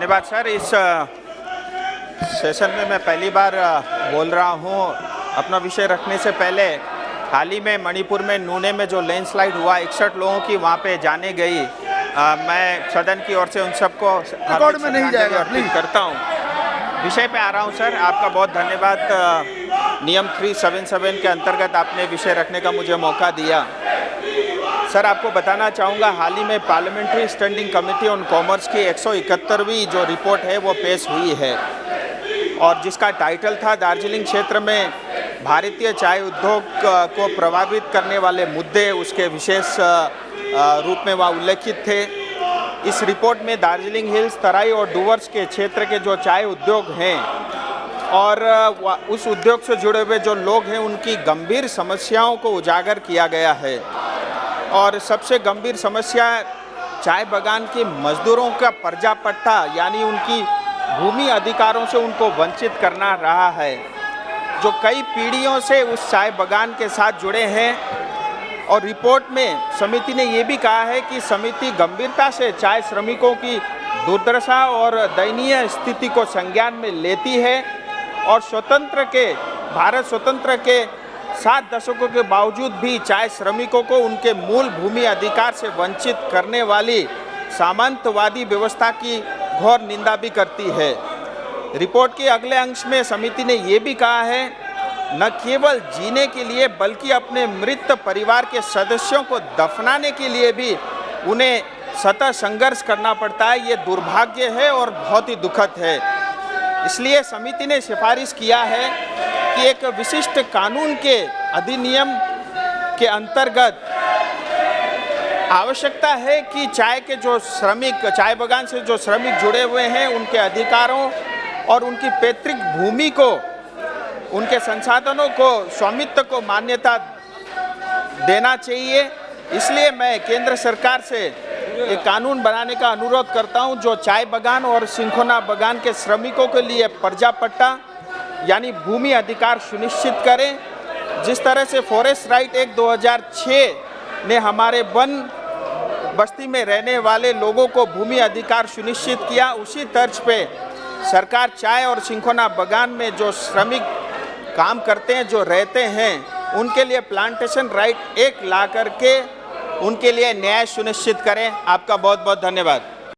धन्यवाद सर। इस सेशन में मैं पहली बार बोल रहा हूँ। अपना विषय रखने से पहले हाल ही में मणिपुर में नूने में जो लैंडस्लाइड हुआ, 61 लोगों की वहाँ पे जाने गई। मैं सदन की ओर से उन सबको रिकॉर्ड में नहीं जाएगा, अर्पित करता हूँ। विषय पे आ रहा हूँ सर, आपका बहुत धन्यवाद। नियम 377 के अंतर्गत आपने विषय रखने का मुझे मौका दिया। सर, आपको बताना चाहूँगा, हाल ही में parliamentary standing committee on commerce की 171वीं जो रिपोर्ट है वो पेश हुई है, और जिसका टाइटल था दार्जिलिंग क्षेत्र में भारतीय चाय उद्योग को प्रभावित करने वाले मुद्दे। उसके विशेष रूप में वहाँ उल्लेखित थे। इस रिपोर्ट में दार्जिलिंग हिल्स, तराई और डूवर्स के क्षेत्र के जो चाय उद्योग हैं और उस उद्योग से जुड़े हुए जो लोग हैं उनकी गंभीर समस्याओं को उजागर किया गया है। और सबसे गंभीर समस्या चाय बागान के मजदूरों का पर्जा पट्टा यानी उनकी भूमि अधिकारों से उनको वंचित करना रहा है, जो कई पीढ़ियों से उस चाय बागान के साथ जुड़े हैं। और रिपोर्ट में समिति ने ये भी कहा है कि समिति गंभीरता से चाय श्रमिकों की दुर्दशा और दयनीय स्थिति को संज्ञान में लेती है और भारत स्वतंत्र के 7 दशकों के बावजूद भी चाय श्रमिकों को उनके मूल भूमि अधिकार से वंचित करने वाली सामंतवादी व्यवस्था की घोर निंदा भी करती है। रिपोर्ट के अगले अंश में समिति ने ये भी कहा है, न केवल जीने के लिए बल्कि अपने मृत परिवार के सदस्यों को दफनाने के लिए भी उन्हें सतत संघर्ष करना पड़ता है। ये दुर्भाग्य है और बहुत ही दुखद है। इसलिए समिति ने सिफारिश किया है कि एक विशिष्ट कानून के अधिनियम के अंतर्गत आवश्यकता है कि चाय के जो श्रमिक, चाय बागान से जो श्रमिक जुड़े हुए हैं, उनके अधिकारों और उनकी पैतृक भूमि को, उनके संसाधनों को, स्वामित्व को मान्यता देना चाहिए। इसलिए मैं केंद्र सरकार से एक कानून बनाने का अनुरोध करता हूं, जो चाय बागान और सिंखोना बागान के श्रमिकों के लिए पर्जा पट्टा यानी भूमि अधिकार सुनिश्चित करें। जिस तरह से फॉरेस्ट राइट एक्ट 2006 ने हमारे वन बस्ती में रहने वाले लोगों को भूमि अधिकार सुनिश्चित किया, उसी तर्ज पे सरकार चाय और सिंखोना बागान में जो श्रमिक काम करते हैं, जो रहते हैं, उनके लिए प्लांटेशन राइट एक्ट ला करके उनके लिए न्याय सुनिश्चित करें। आपका बहुत बहुत धन्यवाद।